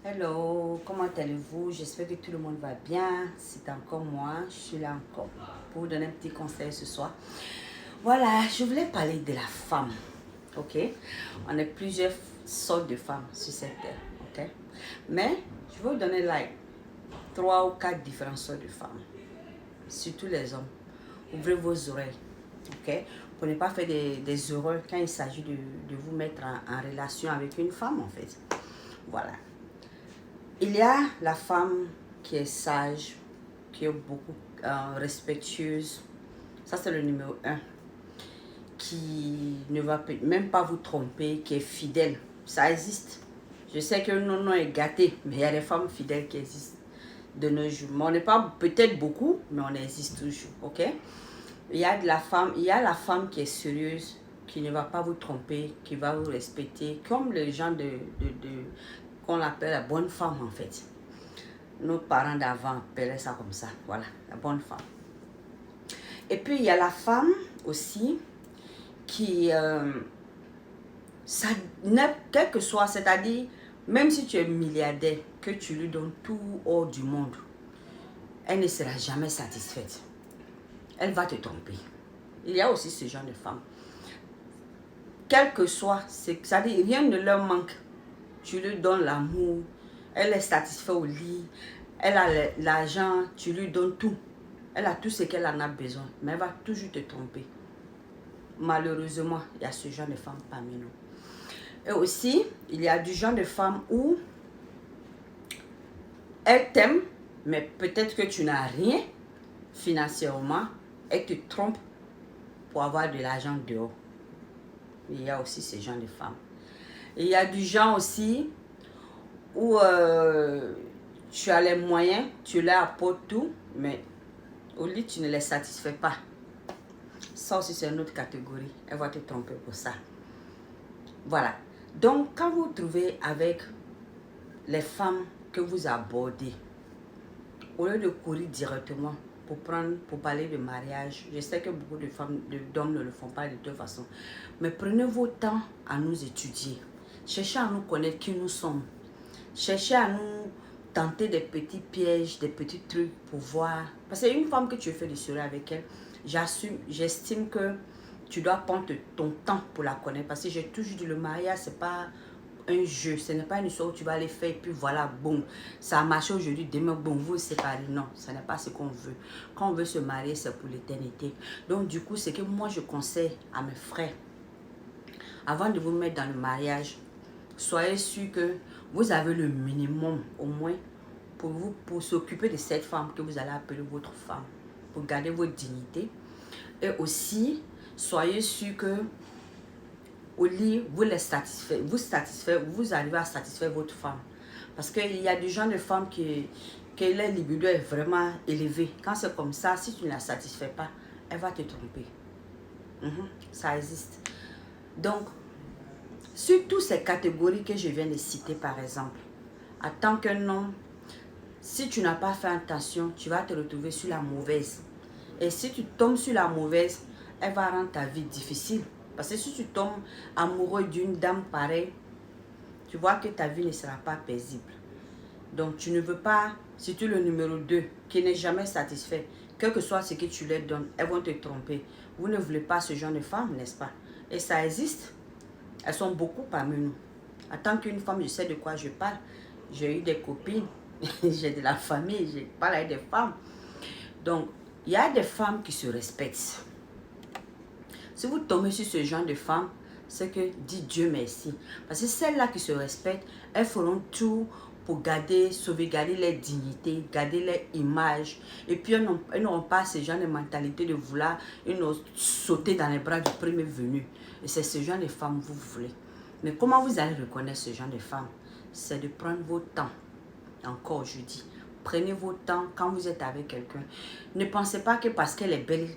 Hello, comment allez-vous? J'espère que tout le monde va bien. C'est encore moi, je suis là encore pour vous donner un petit conseil ce soir. Voilà, je voulais parler de la femme, ok? On a plusieurs sortes de femmes sur cette terre, ok? Mais je vais vous donner like 3 ou 4 différentes sortes de femmes, surtout les hommes. Ouvrez vos oreilles, ok? Pour ne pas faire des erreurs quand il s'agit de vous mettre en relation avec une femme, en fait. Voilà. Il y a la femme qui est sage, qui est beaucoup respectueuse. Ça, c'est le numéro 1. Qui ne va même pas vous tromper, qui est fidèle. Ça existe. Je sais que non est gâté, mais il y a des femmes fidèles qui existent de nos jours. Mais on n'est pas peut-être beaucoup, mais on existe toujours, ok? Il y a la femme qui est sérieuse, qui ne va pas vous tromper, qui va vous respecter, comme le genre qu'on appelle la bonne femme en fait. Nos parents d'avant appelaient ça comme ça, voilà, la bonne femme. Et puis il y a la femme aussi qui, quel que soit, c'est-à-dire, même si tu es milliardaire, que tu lui donnes tout hors du monde, elle ne sera jamais satisfaite. Elle va te tromper. Il y a aussi ce genre de femme. Quel que soit, c'est-à-dire rien ne leur manque. Tu lui donnes l'amour, elle est satisfaite au lit, elle a l'argent, tu lui donnes tout. Elle a tout ce qu'elle en a besoin, mais elle va toujours te tromper. Malheureusement, il y a ce genre de femme parmi nous. Et aussi, il y a du genre de femme où elle t'aime, mais peut-être que tu n'as rien financièrement, elle te trompe pour avoir de l'argent dehors. Il y a aussi ce genre de femmes. Il y a du genre aussi où tu as les moyens, tu leur apportes tout, mais au lit, tu ne les satisfais pas. Ça aussi, c'est une autre catégorie. Elle va te tromper pour ça. Voilà. Donc, quand vous vous trouvez avec les femmes que vous abordez, au lieu de courir directement pour parler de mariage, je sais que beaucoup de femmes, d'hommes ne le font pas de toute façon, mais prenez votre temps à nous étudier. Cherchez à nous connaître qui nous sommes. Cherchez à nous tenter des petits pièges, des petits trucs pour voir. Parce qu'une femme que tu fais du sérieux avec elle, j'estime que tu dois prendre ton temps pour la connaître. Parce que j'ai toujours dit, le mariage, c'est pas un jeu. Ce n'est pas une histoire où tu vas aller faire et puis voilà, bon, ça a marché aujourd'hui, demain, bon, vous vous séparez. Non, ce n'est pas ce qu'on veut. Quand on veut se marier, c'est pour l'éternité. Donc, du coup, c'est que moi, je conseille à mes frères, avant de vous mettre dans le mariage, soyez sûr que vous avez le minimum, au moins, pour s'occuper de cette femme que vous allez appeler votre femme, pour garder votre dignité. Et aussi, soyez sûr que au lit, vous arrivez à satisfaire votre femme. Parce qu'il y a des gens de femmes que leur libido est vraiment élevé. Quand c'est comme ça, si tu ne la satisfais pas, elle va te tromper. Ça existe. Donc, sur toutes ces catégories que je viens de citer, par exemple, en tant qu'un homme, si tu n'as pas fait attention, tu vas te retrouver sur la mauvaise. Et si tu tombes sur la mauvaise, elle va rendre ta vie difficile. Parce que si tu tombes amoureux d'une dame pareille, tu vois que ta vie ne sera pas paisible. Donc, tu ne veux pas, si tu es le numéro 2, qui n'est jamais satisfait, quel que soit ce que tu leur donnes, elles vont te tromper. Vous ne voulez pas ce genre de femme, n'est-ce pas? Et ça existe. Elles sont beaucoup parmi nous. En tant qu'une femme, je sais de quoi je parle. J'ai eu des copines, j'ai de la famille, je parle avec des femmes. Donc, il y a des femmes qui se respectent. Si vous tombez sur ce genre de femmes, c'est que dites Dieu merci. Parce que celles-là qui se respectent, elles feront tout pour sauvegarder leur dignité, garder leur image. Et puis, elles n'auront pas ce genre de mentalité de vouloir sauter dans les bras du premier venu. Et c'est ce genre de femmes que vous voulez. Mais comment vous allez reconnaître ce genre de femmes? C'est de prendre votre temps. Encore, je dis, prenez votre temps quand vous êtes avec quelqu'un. Ne pensez pas que parce qu'elle est belle,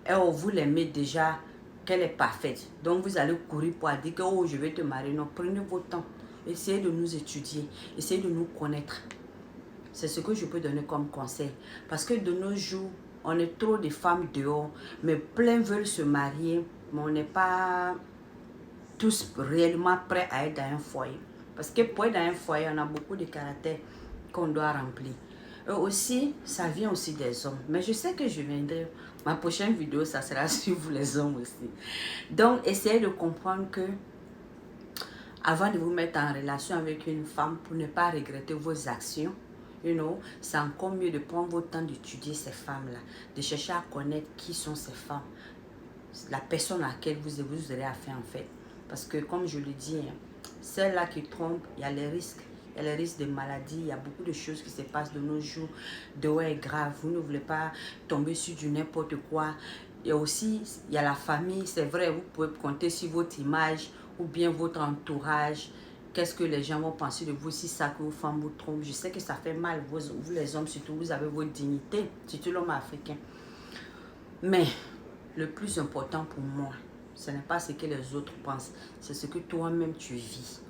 vous l'aimez déjà, qu'elle est parfaite. Donc, vous allez courir pour dire que oh, je vais te marier. Non, prenez votre temps. Essayez de nous étudier. Essayez de nous connaître. C'est ce que je peux donner comme conseil. Parce que de nos jours, on est trop de femmes dehors, mais plein veulent se marier, mais on n'est pas tous réellement prêts à être dans un foyer. Parce que pour être dans un foyer, on a beaucoup de caractères qu'on doit remplir. Et aussi, ça vient aussi des hommes. Mais je sais que je viendrai. Ma prochaine vidéo, ça sera sur vous les hommes aussi. Donc, essayez de comprendre que avant de vous mettre en relation avec une femme, pour ne pas regretter vos actions, c'est encore mieux de prendre votre temps d'étudier ces femmes-là, de chercher à connaître qui sont ces femmes, la personne à laquelle vous aurez affaire en fait. Parce que comme je le dis, celle-là qui trompe, il y a les risques. Il y a les risques de maladie, il y a beaucoup de choses qui se passent de nos jours. Dehors est grave, vous ne voulez pas tomber sur du n'importe quoi. Et aussi, il y a la famille, c'est vrai, vous pouvez compter sur votre image ou bien votre entourage. Qu'est-ce que les gens vont penser de vous si ça que vos femmes vous trompent? Je sais que ça fait mal, vous les hommes surtout, vous avez votre dignité, surtout l'homme africain. Mais le plus important pour moi, ce n'est pas ce que les autres pensent, c'est ce que toi-même tu vis.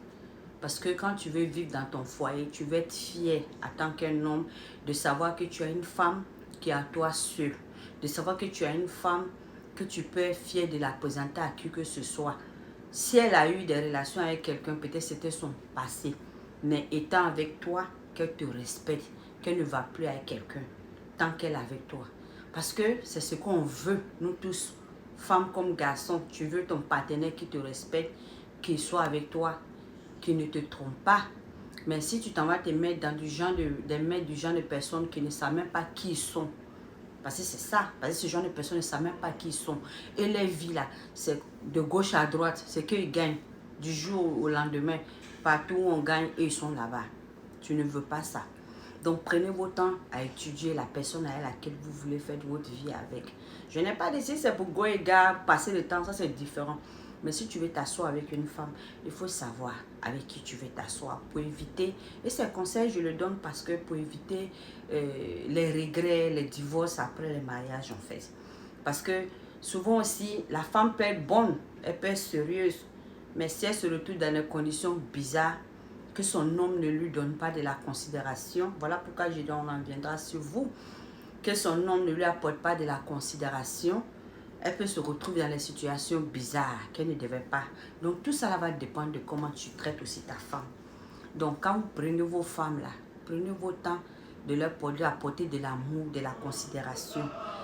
Parce que quand tu veux vivre dans ton foyer, tu veux être fier en tant qu'un homme de savoir que tu as une femme qui est à toi seul. De savoir que tu as une femme que tu peux être fier de la présenter à qui que ce soit. Si elle a eu des relations avec quelqu'un, peut-être c'était son passé. Mais étant avec toi, qu'elle te respecte, qu'elle ne va plus avec quelqu'un tant qu'elle est avec toi. Parce que c'est ce qu'on veut, nous tous, femmes comme garçons. Tu veux ton partenaire qui te respecte, qu'il soit avec toi, qui ne te trompe pas. Mais si tu t'en vas te mettre dans du genre de personnes qui ne savent même pas qui ils sont, parce que c'est ça, parce que ce genre de personnes ne savent même pas qui ils sont. Et leur vie là, c'est de gauche à droite, c'est qu'ils gagnent du jour au lendemain. Partout où on gagne, eux ils sont là-bas. Tu ne veux pas ça. Donc prenez votre temps à étudier la personne à laquelle vous voulez faire votre vie avec. Je n'ai pas décidé c'est pour go et gars, passer le temps, ça c'est différent. Mais si tu veux t'asseoir avec une femme, il faut savoir avec qui tu veux t'asseoir pour éviter, et ces conseils je le donne parce que pour éviter les regrets, les divorces après le mariage en fait. Parce que souvent aussi, la femme peut être bonne, elle peut être sérieuse, mais si elle se retrouve dans des conditions bizarres, que son homme ne lui donne pas de la considération, voilà pourquoi je dis on en viendra sur vous, que son homme ne lui apporte pas de la considération, elle peut se retrouver dans des situations bizarres qu'elle ne devait pas. Donc tout ça va dépendre de comment tu traites aussi ta femme. Donc quand vous prenez vos femmes là, prenez vos temps de leur apporter de l'amour, de la considération.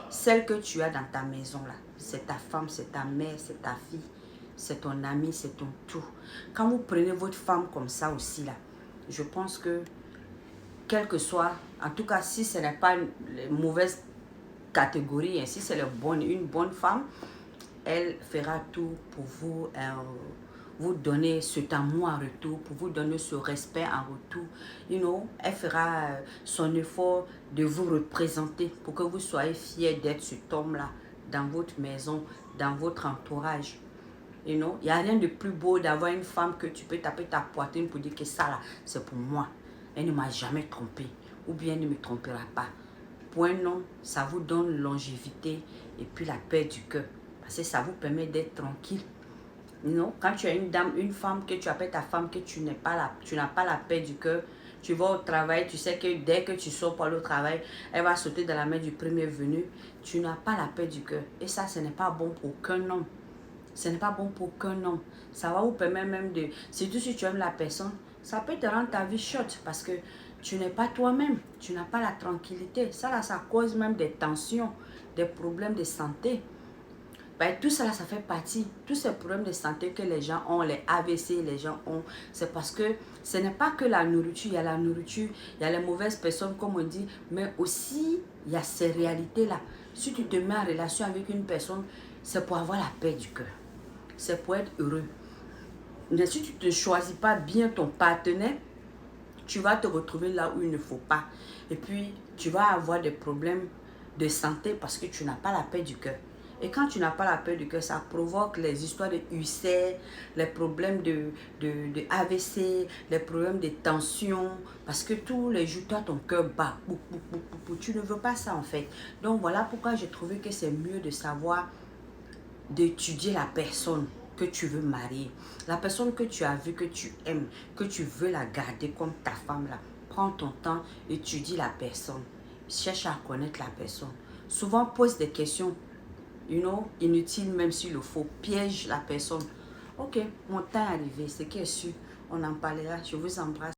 Celle que tu as dans ta maison là, c'est ta femme, c'est ta mère, c'est ta fille, c'est ton ami, c'est ton tout. Quand vous prenez votre femme comme ça aussi là, je pense que quel que soit, en tout cas si ce n'est pas une mauvaise catégorie, si c'est une bonne femme, elle fera tout pour vous, vous donner cet amour en retour, pour vous donner ce respect en retour. Elle fera son effort de vous représenter pour que vous soyez fiers d'être cet homme-là dans votre maison, dans votre entourage. Il n'y a rien de plus beau d'avoir une femme que tu peux taper ta poitrine pour dire que ça là, c'est pour moi. Elle ne m'a jamais trompé ou bien elle ne me trompera pas. Pour un homme, ça vous donne longévité et puis la paix du cœur. Parce que ça vous permet d'être tranquille. Quand tu as une dame, une femme, que tu appelles ta femme, que tu n'as pas la paix du cœur, tu vas au travail, tu sais que dès que tu sors pour aller au travail, elle va sauter dans la main du premier venu. Tu n'as pas la paix du cœur. Et ça, ce n'est pas bon pour aucun homme. Ce n'est pas bon pour aucun homme. Ça va vous permettre même de... Surtout si tu aimes la personne, ça peut te rendre ta vie short parce que tu n'es pas toi-même. Tu n'as pas la tranquillité. Ça, là, ça cause même des tensions, des problèmes de santé. Ben, tout ça, là, ça fait partie. Tous ces problèmes de santé que les gens ont, les AVC, les gens ont, c'est parce que ce n'est pas que la nourriture. Il y a la nourriture, il y a les mauvaises personnes, comme on dit, mais aussi, il y a ces réalités-là. Si tu te mets en relation avec une personne, c'est pour avoir la paix du cœur. C'est pour être heureux. Mais si tu ne choisis pas bien ton partenaire, tu vas te retrouver là où il ne faut pas. Et puis, tu vas avoir des problèmes de santé parce que tu n'as pas la paix du cœur. Et quand tu n'as pas la paix du cœur, ça provoque les histoires de ulcères, les problèmes de AVC, les problèmes de tension. Parce que tous les jours, toi, ton cœur bat. Tu ne veux pas ça en fait. Donc voilà pourquoi j'ai trouvé que c'est mieux de savoir, d'étudier la personne que tu veux marier. La personne que tu as vue, que tu aimes, que tu veux la garder comme ta femme là. Prends ton temps, étudie la personne. Cherche à connaître la personne. Souvent, pose des questions, inutiles même s'il le faut. Piège la personne. Ok, mon temps est arrivé, c'est qui est sûr. on en parlera. Je vous embrasse.